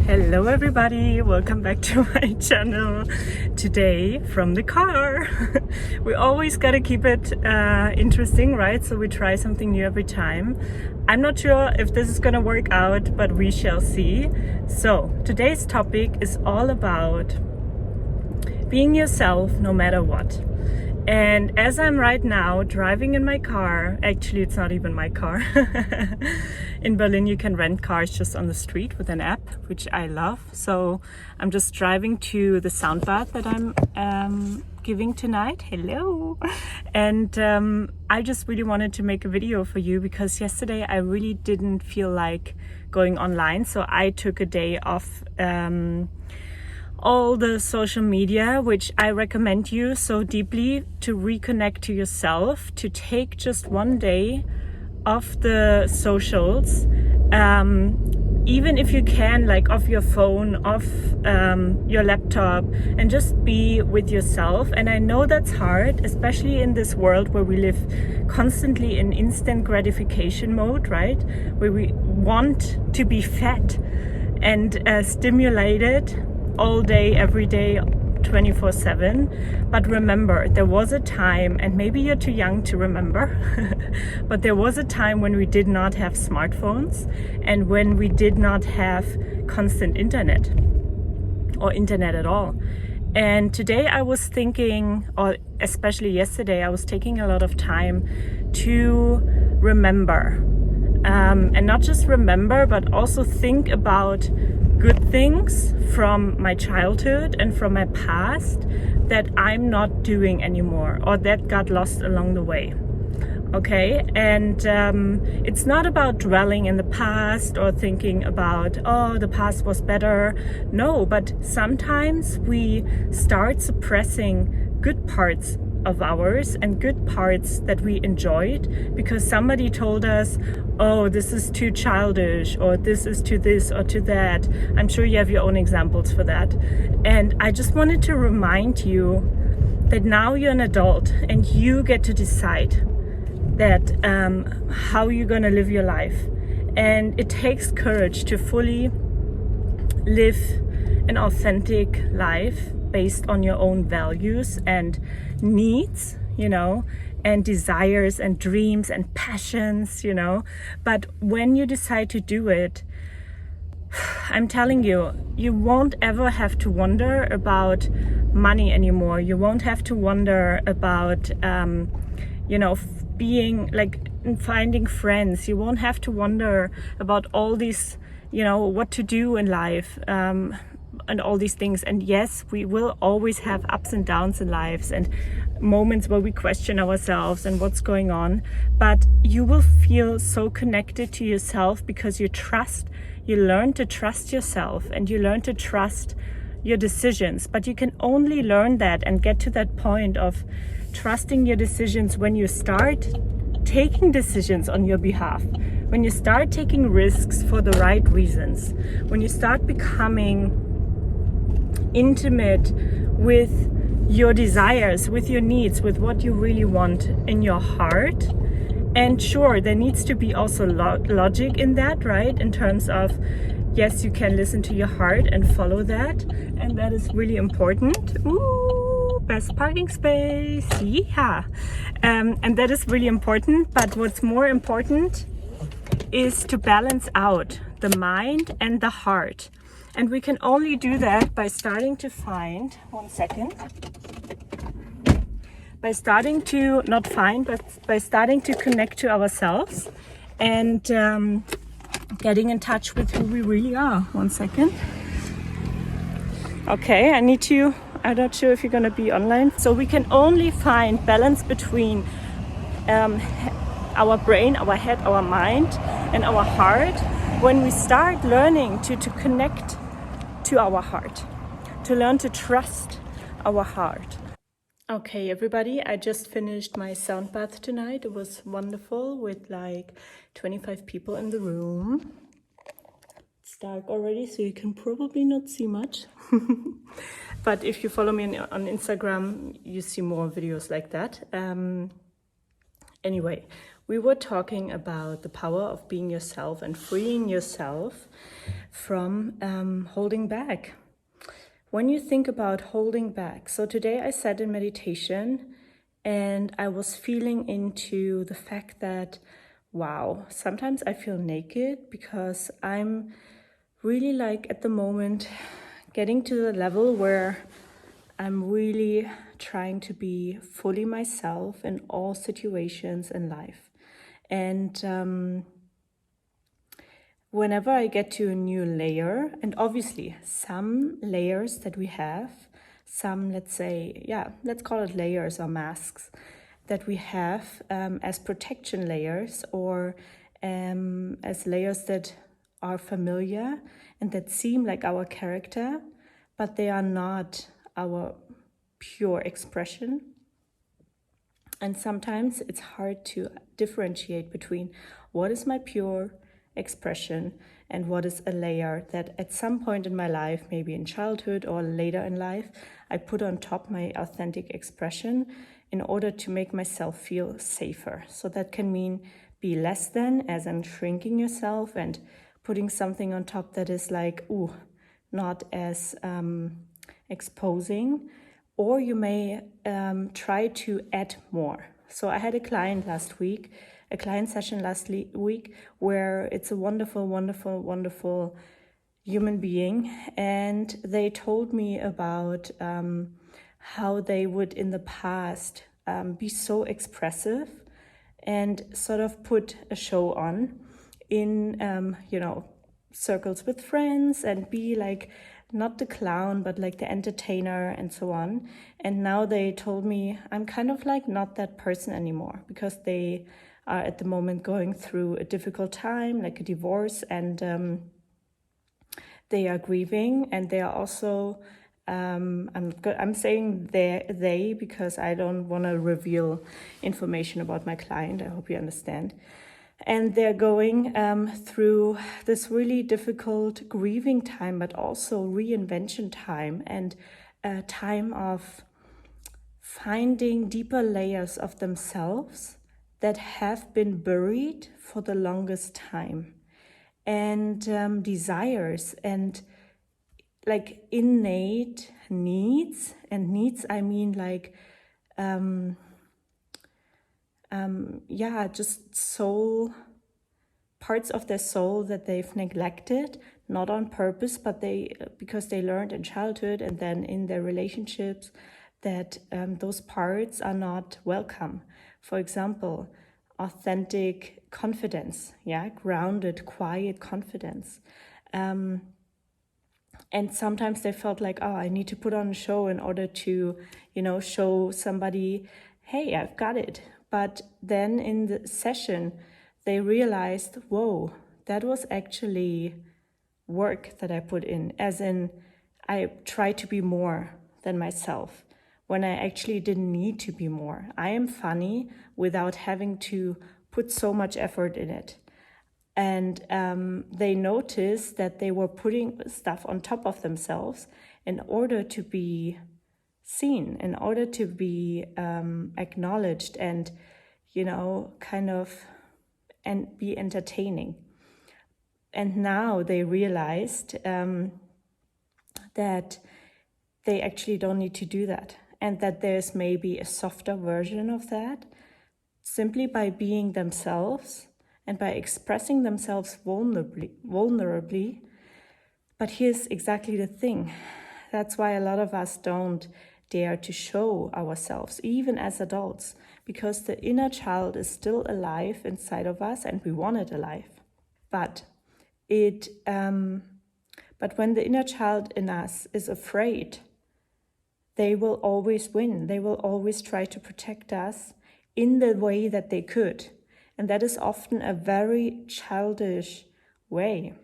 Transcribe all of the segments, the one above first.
Hello everybody, welcome back to my channel. Today from the car. We always gotta keep it interesting, right? So we try something new every time. I'm not sure if this is gonna work out, but we shall see. So today's topic is all about being yourself no matter what. And as I'm right now driving in my car, actually it's not even my car. In Berlin you can rent cars just on the street with an app, which I love. So I'm just driving to the sound bath that I'm giving tonight. Hello! And I just really wanted to make a video for you because yesterday I really didn't feel like going online. So I took a day off all the social media, which I recommend you so deeply to reconnect to yourself, to take just one day off the socials, even if you can, like off your phone, off your laptop, and just be with yourself. And I know that's hard, especially in this world where we live constantly in instant gratification mode, right? Where we want to be fed and stimulated all day, every day, 24/7. But remember, there was a time, and maybe you're too young to remember, but there was a time when we did not have smartphones and when we did not have constant internet or internet at all. And today I was thinking, or especially yesterday, I was taking a lot of time to remember. And not just remember, but also think about good things from my childhood and from my past that I'm not doing anymore or that got lost along the way. Okay, and it's not about dwelling in the past or thinking about, oh, the past was better. No, but sometimes we start suppressing good parts of ours and good parts that we enjoyed because somebody told us, oh, this is too childish, or this is to this or to that. I'm sure you have your own examples for that. And I just wanted to remind you that now you're an adult and you get to decide that how you're gonna live your life. And it takes courage to fully live an authentic life based on your own values and needs, you know, and desires and dreams and passions, you know. But when you decide to do it, I'm telling you, you won't ever have to wonder about money anymore. You won't have to wonder about, you know, being like finding friends. You won't have to wonder about all these, you know, what to do in life. And all these things. And yes, we will always have ups and downs in lives and moments where we question ourselves and what's going on, but you will feel so connected to yourself because you learn to trust yourself and you learn to trust your decisions. But you can only learn that and get to that point of trusting your decisions when you start taking decisions on your behalf, when you start taking risks for the right reasons, when you start becoming intimate with your desires, with your needs, with what you really want in your heart. And sure, there needs to be also logic in that, right? In terms of, yes, you can listen to your heart and follow that. And that is really important. Ooh, best parking space. Yeah. And that is really important. But what's more important is to balance out the mind and the heart. And we can only do that by starting to find, one second, by starting to, not find, but by starting to connect to ourselves and getting in touch with who we really are. One second. Okay, I'm not sure if you're gonna be online. So we can only find balance between our brain, our head, our mind, and our heart when we start learning to connect to our heart, to learn to trust our heart. Okay, everybody, I just finished my sound bath tonight. It was wonderful with like 25 people in the room. It's dark already, so you can probably not see much. But if you follow me on Instagram, you see more videos like that. Anyway, we were talking about the power of being yourself and freeing yourself from holding back. When you think about holding back, so today I sat in meditation and I was feeling into the fact that, wow, sometimes I feel naked because I'm really like at the moment getting to the level where I'm really trying to be fully myself in all situations in life. And whenever I get to a new layer, and obviously some layers that we have, some, let's say, let's call it layers or masks that we have as protection layers or as layers that are familiar and that seem like our character, but they are not our pure expression. And sometimes it's hard to differentiate between what is my pure expression and what is a layer that at some point in my life, maybe in childhood or later in life, I put on top my authentic expression in order to make myself feel safer. So that can mean be less than, as in shrinking yourself and putting something on top that is like, not as exposing. Or you may try to add more. So I had a client session last week, where it's a wonderful, wonderful, wonderful human being. And they told me about how they would in the past be so expressive and sort of put a show on in, circles with friends and be like, not the clown, but like the entertainer and so on. And now they told me I'm kind of like not that person anymore because they are at the moment going through a difficult time, like a divorce, and they are grieving, and they are also, I'm saying they because I don't want to reveal information about my client. I hope you understand. And they're going through this really difficult grieving time, but also reinvention time and a time of finding deeper layers of themselves that have been buried for the longest time, and desires and like innate needs. And needs, I mean like just soul, parts of their soul that they've neglected, not on purpose, but because they learned in childhood and then in their relationships that those parts are not welcome. For example, authentic confidence, grounded, quiet confidence. And sometimes they felt like, I need to put on a show in order to, show somebody, hey, I've got it. But then in the session, they realized, whoa, that was actually work that I put in, as in I tried to be more than myself when I actually didn't need to be more. I am funny without having to put so much effort in it. And they noticed that they were putting stuff on top of themselves in order to be seen, in order to be acknowledged and, and be entertaining. And now they realized that they actually don't need to do that, and that there's maybe a softer version of that simply by being themselves and by expressing themselves vulnerably. But here's exactly the thing. That's why a lot of us don't dare to show ourselves, even as adults, because the inner child is still alive inside of us and we want it alive. But when the inner child in us is afraid, they will always win. They will always try to protect us in the way that they could. And that is often a very childish way.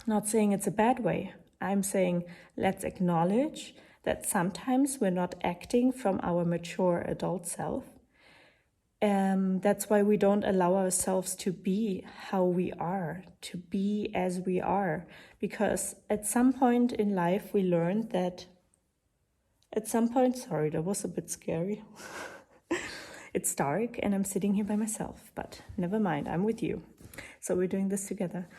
Not saying it's a bad way. I'm saying let's acknowledge that sometimes we're not acting from our mature adult self. That's why we don't allow ourselves to be how we are, to be as we are. Because at some point in life, we learned that sorry, that was a bit scary. It's dark and I'm sitting here by myself, but never mind, I'm with you. So we're doing this together.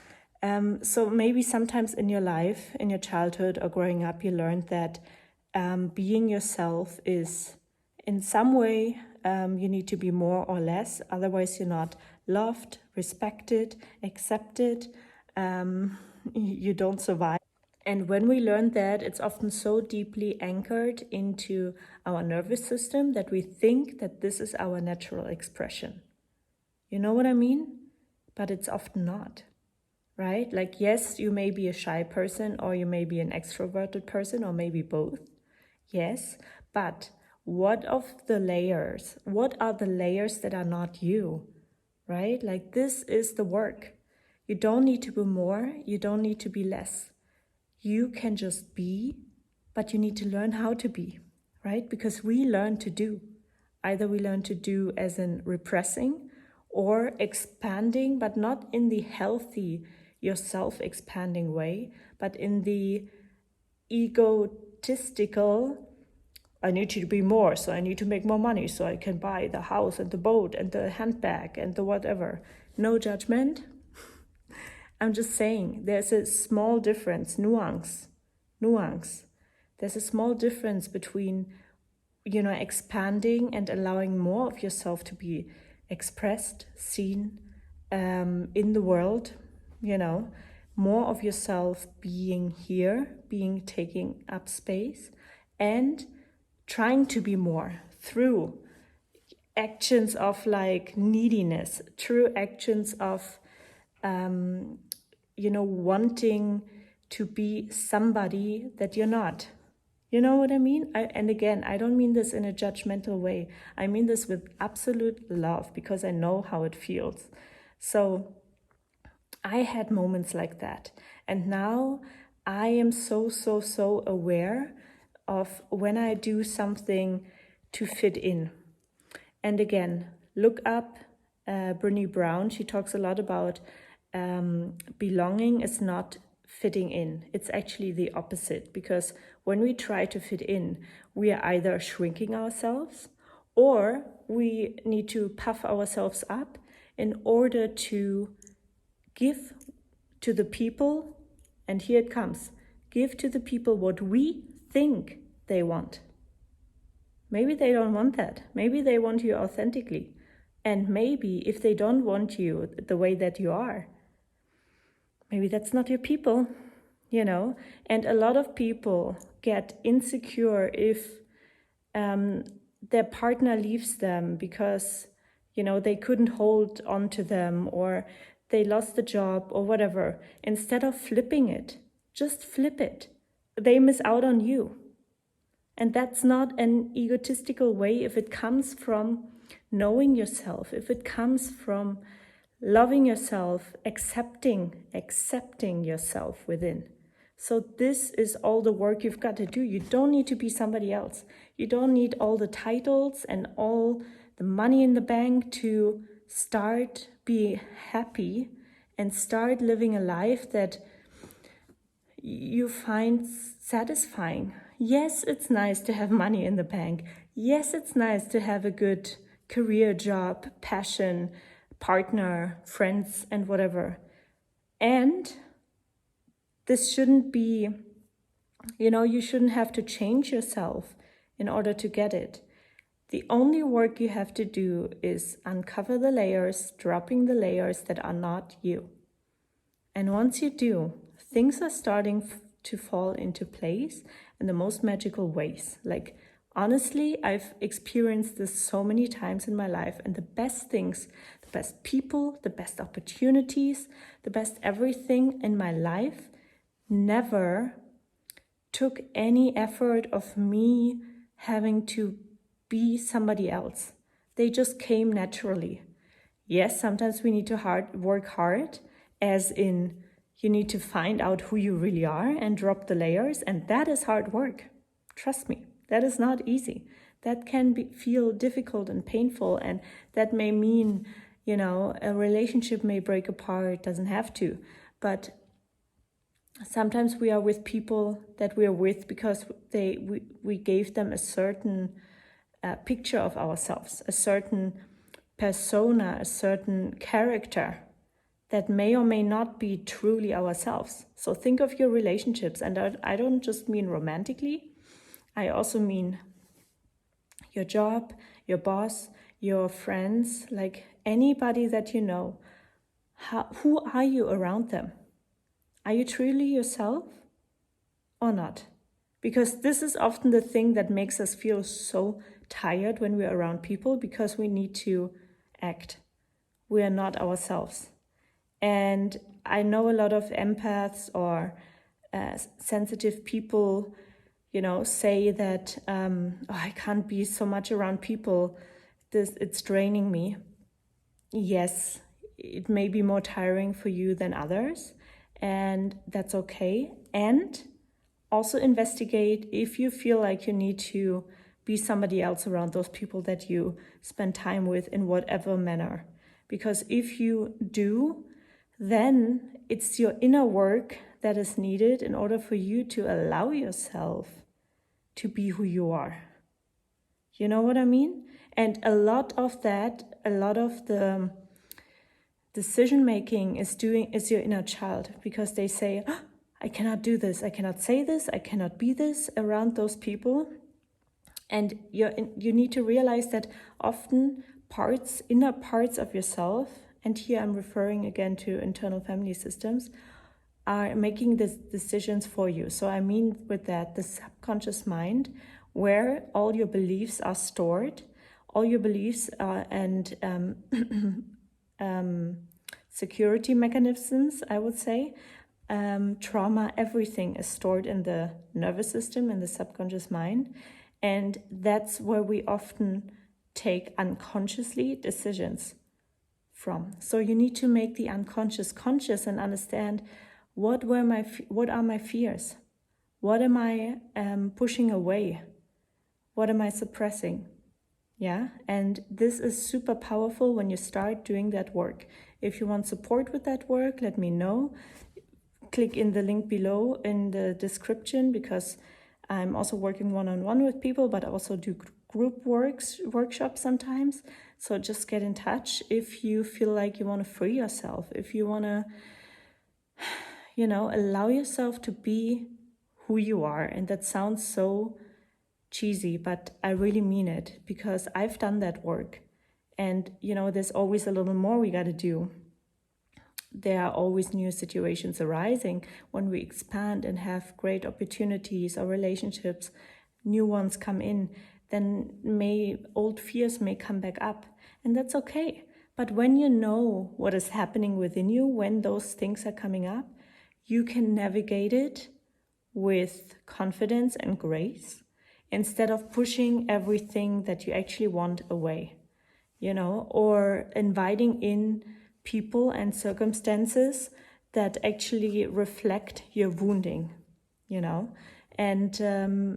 So maybe sometimes in your life, in your childhood or growing up, you learned that being yourself is in some way you need to be more or less, otherwise you're not loved, respected, accepted, you don't survive. And when we learn that, it's often so deeply anchored into our nervous system that we think that this is our natural expression. You know what I mean? But it's often not, right? Like, yes, you may be a shy person, or you may be an extroverted person, or maybe both. Yes, but what are the layers that are not you, right? Like, this is the work. You don't need to be more, you don't need to be less. You can just be, but you need to learn how to be, right? Because we learn to do. Either we learn to do as in repressing or expanding, but not in the healthy, yourself expanding way, but in the egotistical, I need to be more, so I need to make more money so I can buy the house and the boat and the handbag and the whatever. No judgment. I'm just saying there's a small difference, nuance. There's a small difference between, expanding and allowing more of yourself to be expressed, seen in the world, more of yourself being here, taking up space, and trying to be more through actions of like neediness, through actions of wanting to be somebody that you're not. You know what I mean? And again, I don't mean this in a judgmental way. I mean this with absolute love, because I know how it feels. So I had moments like that. And now I am so aware of when I do something to fit in. And again, look up Brené Brown. She talks a lot about belonging is not fitting in. It's actually the opposite, because when we try to fit in, we are either shrinking ourselves, or we need to puff ourselves up in order to give to the people, and here it comes, give to the people what we think they want. Maybe they don't want that. Maybe they want you authentically. And maybe if they don't want you the way that you are, maybe that's not your people, And a lot of people get insecure if their partner leaves them because, they couldn't hold on to them, or they lost the job or whatever. Instead of flipping it, just flip it. They miss out on you. And that's not an egotistical way if it comes from knowing yourself, if it comes from loving yourself, accepting yourself within. So this is all the work you've got to do. You don't need to be somebody else. You don't need all the titles and all the money in the bank to start be happy and start living a life that you find satisfying. Yes, it's nice to have money in the bank. Yes, it's nice to have a good career, job, passion, partner, friends, and whatever. And this shouldn't be, you shouldn't have to change yourself in order to get it. The only work you have to do is uncover the layers, dropping the layers that are not you. And once you do, things are starting to fall into place in the most magical ways. Like, honestly, I've experienced this so many times in my life, and the best things, the best people, the best opportunities, the best everything in my life never took any effort of me having to be somebody else. They just came naturally. Yes, sometimes we need to work hard, as in you need to find out who you really are and drop the layers, and that is hard work. Trust me, that is not easy. That can feel difficult and painful, and that may mean, a relationship may break apart. It doesn't have to, but sometimes we are with people that we are with because we gave them a certain picture of ourselves, a certain persona, a certain character that may or may not be truly ourselves. So think of your relationships, and I don't just mean romantically, I also mean your job, your boss, your friends, like anybody that you know. Who are you around them? Are you truly yourself or not? Because this is often the thing that makes us feel so tired when we're around people, because we need to act. We are not ourselves. And I know a lot of empaths or sensitive people, say that I can't be so much around people. It's draining me. Yes, it may be more tiring for you than others, and that's okay. And also investigate if you feel like you need to be somebody else around those people that you spend time with in whatever manner. Because if you do, then it's your inner work that is needed in order for you to allow yourself to be who you are. You know what I mean? And a lot of the decision making is your inner child, because they say, oh, I cannot do this, I cannot say this, I cannot be this around those people. And you need to realize that often inner parts of yourself, and here I'm referring again to internal family systems, are making the decisions for you. So I mean with that, the subconscious mind, where all your beliefs are stored, all your beliefs and security mechanisms, I would say, trauma, everything is stored in the nervous system, in the subconscious mind. And that's where we often take unconsciously decisions from. So you need to make the unconscious conscious and understand what are my fears? What am I pushing away? What am I suppressing? Yeah, and this is super powerful when you start doing that work. If you want support with that work, let me know. Click in the link below in the description, because I'm also working one-on-one with people, but I also do group workshops sometimes. So just get in touch if you feel like you want to free yourself, if you want to, allow yourself to be who you are. And that sounds so cheesy, but I really mean it, because I've done that work. And, there's always a little more we got to do. There are always new situations arising when we expand and have great opportunities or relationships, new ones come in, then old fears may come back up, and that's okay. But when you know what is happening within you, when those things are coming up, you can navigate it with confidence and grace, instead of pushing everything that you actually want away, or inviting in people and circumstances that actually reflect your wounding, And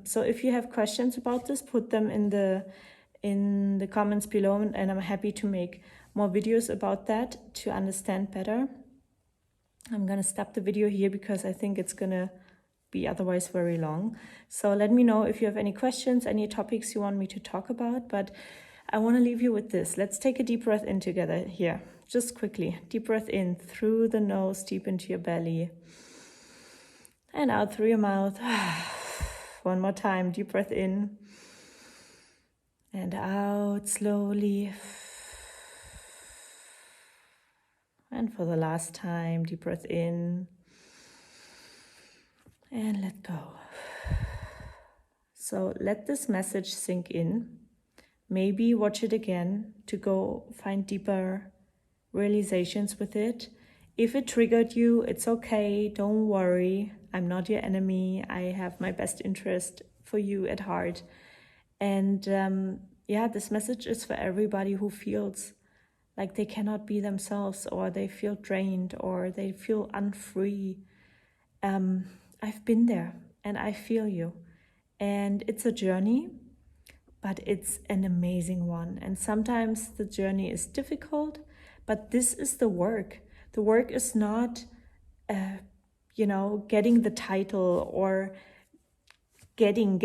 so if you have questions about this, put them in the comments below, and I'm happy to make more videos about that to understand better. I'm gonna stop the video here because I think it's gonna be otherwise very long. So let me know if you have any questions, any topics you want me to talk about, but I want to leave you with this. Let's take a deep breath in together here, just quickly. Deep breath in through the nose, deep into your belly, and out through your mouth. One more time, deep breath in and out slowly. And for the last time, deep breath in and let go. So let this message sink in. Maybe watch it again to go find deeper realizations with it. If it triggered you, it's okay. Don't worry. I'm not your enemy. I have my best interest for you at heart. And this message is for everybody who feels like they cannot be themselves, or they feel drained, or they feel unfree. I've been there and I feel you. And it's a journey, but it's an amazing one. And sometimes the journey is difficult, but this is the work. The work is not, getting the title or getting.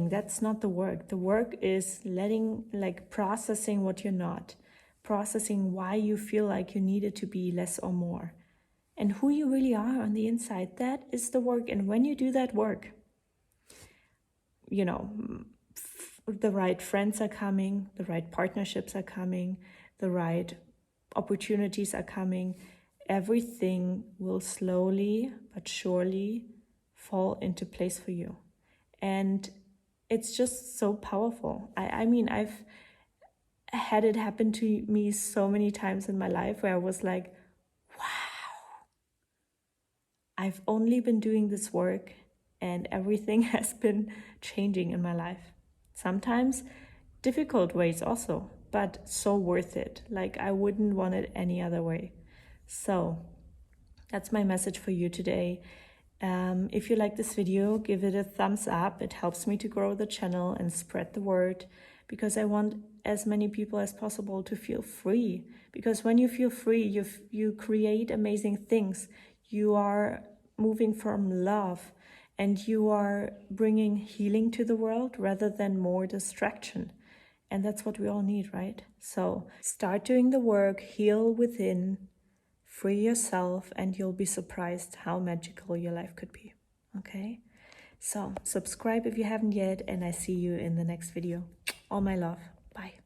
That's not the work. The work is processing what you're not, processing why you feel like you needed to be less or more, and who you really are on the inside. That is the work. And when you do that work, you know, the right friends are coming, the right partnerships are coming, the right opportunities are coming. Everything will slowly but surely fall into place for you. And it's just so powerful. I mean, I've had it happen to me so many times in my life where I was like, wow, I've only been doing this work and everything has been changing in my life. Sometimes difficult ways also, but so worth it. Like, I wouldn't want it any other way. So that's my message for you today. If you like this video, give it a thumbs up. It helps me to grow the channel and spread the word, because I want as many people as possible to feel free. Because when you feel free, you create amazing things. You are moving from love, and you are bringing healing to the world rather than more distraction. And that's what we all need, right? So start doing the work, heal within, free yourself, and you'll be surprised how magical your life could be. Okay? So subscribe if you haven't yet, and I see you in the next video. All my love. Bye.